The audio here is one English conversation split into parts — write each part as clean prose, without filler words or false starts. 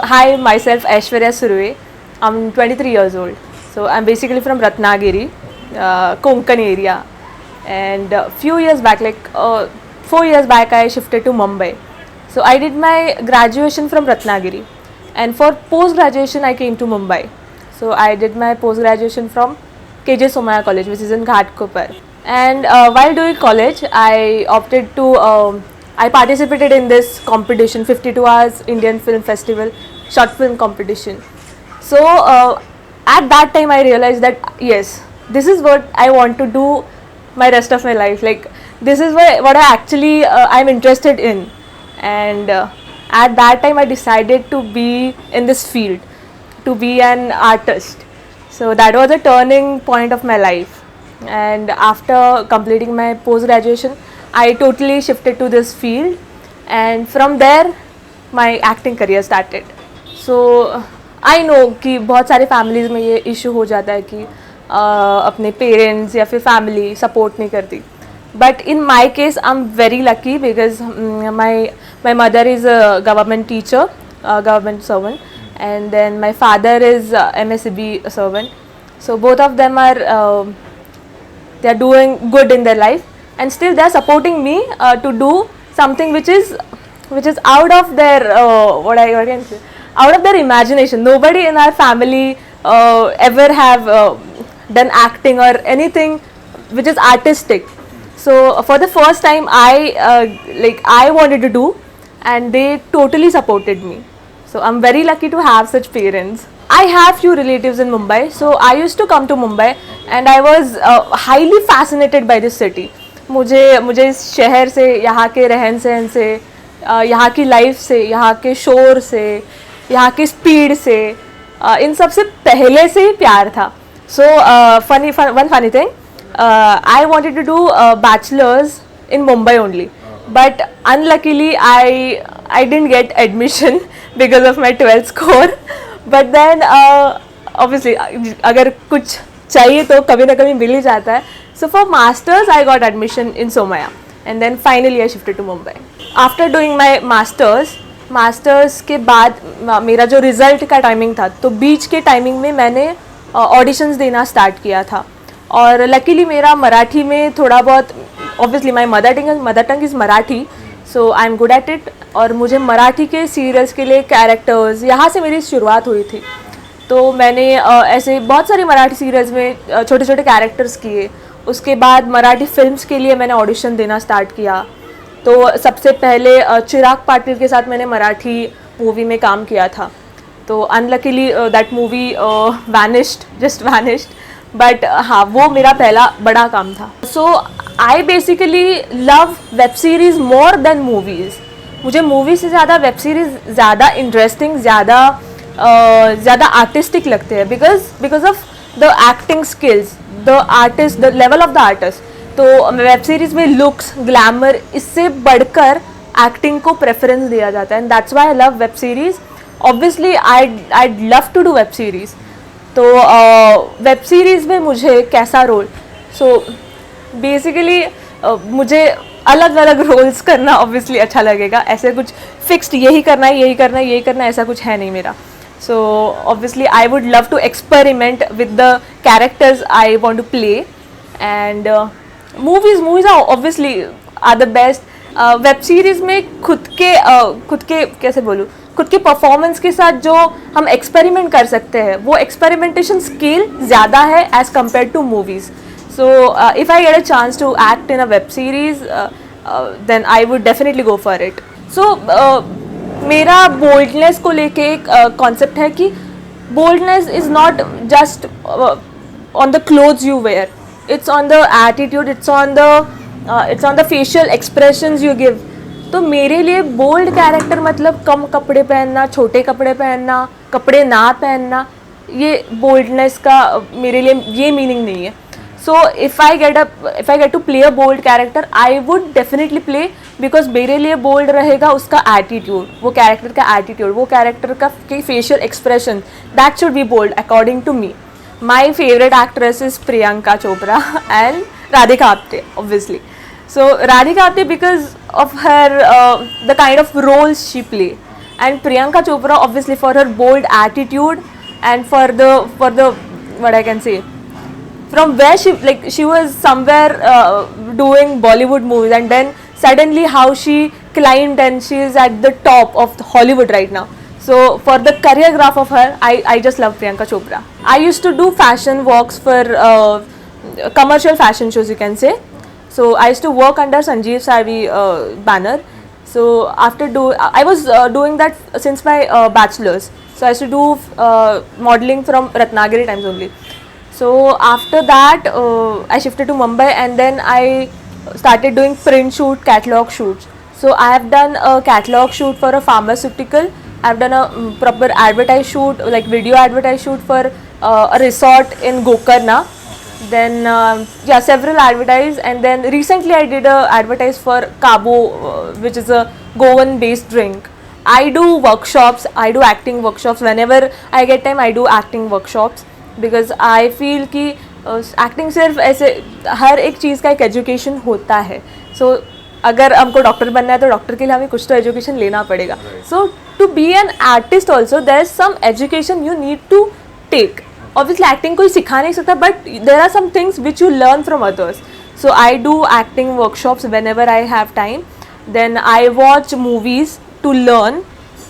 Hi, myself Aishwarya Surve. I'm 23 years old. So I'm basically from Ratnagiri, Konkan area. And a few years back, 4 years back, I shifted to Mumbai. So I did my graduation from Ratnagiri. And for post graduation, I came to Mumbai. So I did my post graduation from KJ Somaya College, which is in Ghatkopar. And while doing college, I participated in this competition, 52 Hours Indian Film Festival short film competition. So at that time, I realized that yes, this is what I want to do my rest of my life. Like this is what I actually I'm interested in, and at that time, I decided to be in this field, to be an artist. So that was a turning point of my life. And after completing my post graduation, I totally shifted to this field, and from there my acting career started. So I know कि बहुत सारे families में ये issue हो जाता है कि अपने पेरेंट्स या फिर फैमिली सपोर्ट नहीं करती. But in my case I am very lucky because my mother is a government teacher, government servant, and then my father is MSCB servant. So both of them are they are doing good in their life, and still they are supporting me to do something which is out of their what can say, out of their imagination. Nobody in our family ever have done acting or anything which is artistic. So for the first time I wanted to do, and they totally supported me. So I'm very lucky to have such parents. I have few relatives in Mumbai, so I used to come to Mumbai, and I was highly fascinated by this city. मुझे इस शहर से, यहाँ के रहन सहन से, यहाँ की लाइफ से, यहाँ के शोर से, यहाँ की स्पीड से, इन सब से पहले से ही प्यार था. So one funny thing, I wanted to do bachelor's in Mumbai only, but unluckily I didn't get admission because of my 12th score. But then obviously अगर कुछ चाहिए तो कभी ना कभी मिल ही जाता है. So for masters I got admission in Somaya, and then finally I shifted to Mumbai. After doing my masters के बाद मेरा जो रिज़ल्ट का टाइमिंग था, तो बीच के टाइमिंग में मैंने ऑडिशंस देना स्टार्ट किया था. और लकीली मेरा मराठी में थोड़ा बहुत, obviously my mother tongue is Marathi, so I am good at it. और मुझे मराठी के सीरियल्स के लिए कैरेक्टर्स, यहाँ से मेरी शुरुआत हुई थी. तो मैंने ऐसे बहुत सारे मराठी सीरियल्स में छोटे छोटे कैरेक्टर्स किए. उसके बाद मराठी फिल्म्स के लिए मैंने ऑडिशन देना स्टार्ट किया. तो सबसे पहले चिराग पाटिल के साथ मैंने मराठी मूवी में काम किया था. तो unluckily that movie just vanished. But हाँ, वो मेरा पहला बड़ा काम था. So I basically love web series more than movies. मुझे मूवी से ज़्यादा वेब सीरीज़ ज़्यादा इंटरेस्टिंग, ज़्यादा आर्टिस्टिक लगते हैं, because of the acting skills, the level of the artist. तो वेब सीरीज़ में लुक्स, ग्लैमर, इससे बढ़कर एक्टिंग को प्रेफरेंस दिया जाता है, and that's why I love web series. Obviously I love to do web series. तो वेब सीरीज़ में मुझे कैसा रोल, सो बेसिकली मुझे अलग अलग रोल्स करना ऑब्वियसली अच्छा लगेगा. ऐसे कुछ फिक्स्ड यही करना है ऐसा कुछ है नहीं मेरा. So obviously I would love to experiment with the characters I want to play. And movies are obviously are the best. Web series में खुद के कैसे बोलूँ, खुद के परफॉर्मेंस के साथ जो हम एक्सपेरिमेंट कर सकते हैं, वो एक्सपेरिमेंटेशन स्किल ज़्यादा है as compare to movies. So if I get a chance to act in a web series, then I would definitely go for it. So मेरा boldness को लेके एक concept है कि boldness is not just on the clothes you wear. It's on the attitude. It's on the facial expressions you give. तो मेरे लिए bold character मतलब कम कपड़े पहनना, छोटे कपड़े पहनना, कपड़े ना पहनना, ये boldness का मेरे लिए ये meaning नहीं है. So if I get to play a bold character, I would definitely play, because मेरे लिए bold रहेगा उसका attitude, वो character का attitude, वो character का facial expression, that should be bold according to me. My favorite actress is Priyanka Chopra and Radhika Apte, obviously. So Radhika Apte, because of her the kind of roles she play, and Priyanka Chopra obviously for her bold attitude and for the what I can say, from where she was somewhere doing Bollywood movies, and then suddenly how she climbed and she is at the top of Hollywood right now. So for the career graph of her, I just love Priyanka Chopra. I used to do fashion walks for commercial fashion shows, you can say. So I used to work under Sanjeev Sarvi banner. So after I was doing that since my bachelor's. So I used to do modeling from Ratnagiri times only. So after that, I shifted to Mumbai, and then I started doing print shoot, catalog shoots. So I have done a catalog shoot for a pharmaceutical. I've done a proper advertise shoot, like video advertise shoot for a resort in Gokarna. Then several advertise, and then recently I did a advertise for Cabo, which is a Goan based drink. I do workshops, I do acting workshops. Whenever I get time, I do acting workshops, because I feel कि acting सिर्फ ऐसे हर एक चीज़ का एक education होता है. सो अगर हमको डॉक्टर बनना है तो डॉक्टर के लिए हमें कुछ तो एजुकेशन लेना पड़ेगा. So to be an artist also there is some education you need to take. Obviously acting कोई सिखा नहीं सकता, but there are some things which you learn from others. So I do acting workshops whenever I have time. Then I watch movies to learn.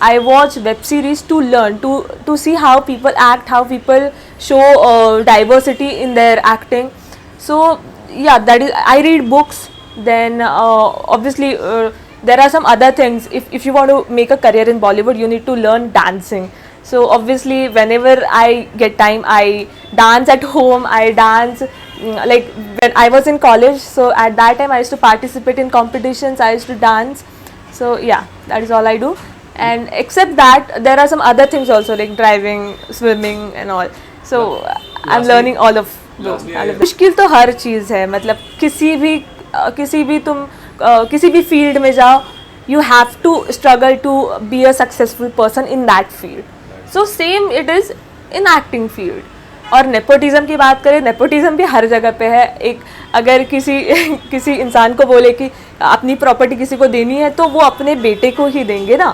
I watch web series to learn, to see how people act, how people show diversity in their acting. So yeah, that is. I read books. Then obviously there are some other things. If you want to make a career in Bollywood, you need to learn dancing. So obviously whenever I get time, I dance at home. I dance. Like when I was in college, so at that time I used to participate in competitions, I used to dance. So yeah, that is all I do. And except that, there are some other things also, like driving, swimming and all. So I'm learning all of those. मुश्किल तो हर चीज़ है, मतलब किसी भी तुम किसी भी field में जाओ, you have to struggle to be a successful person in that field. So same it is in acting field. और नेपोटिज्म की बात करें, नेपोटिज्म भी हर जगह पे है. एक अगर किसी इंसान को बोले कि अपनी प्रॉपर्टी किसी को देनी है, तो वो अपने बेटे को ही देंगे ना,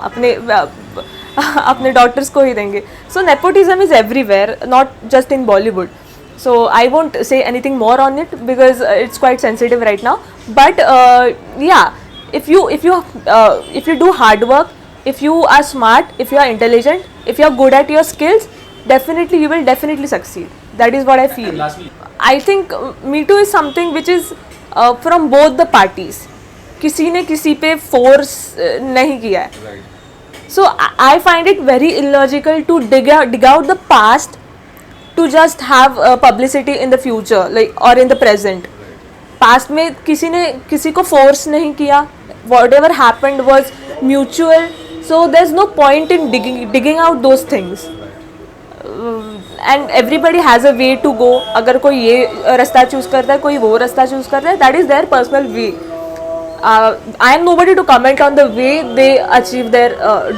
अपने डॉटर्स को ही देंगे. So nepotism is everywhere, not just in Bollywood. So I won't say anything more on it because it's quite sensitive right now. But yeah, if you do hard work, if you are smart, if you are intelligent, if you are good at your skills, definitely you will definitely succeed. That is what I feel. I think Me Too is something which is from both the parties. किसी ने किसी पे force नहीं किया है. So I find it very illogical to dig out the past to just have publicity in the future, like or in the present. Past में किसी ने किसी को force नहीं किया. Whatever happened was mutual. So there's no point in digging out those things. And everybody has a way to go. अगर कोई ये रास्ता चूज करता है, कोई वो रास्ता चूज करता है, that is their personal way. I am nobody to comment on the way they achieve their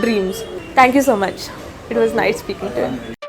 dreams. Thank you so much. It was nice speaking to you.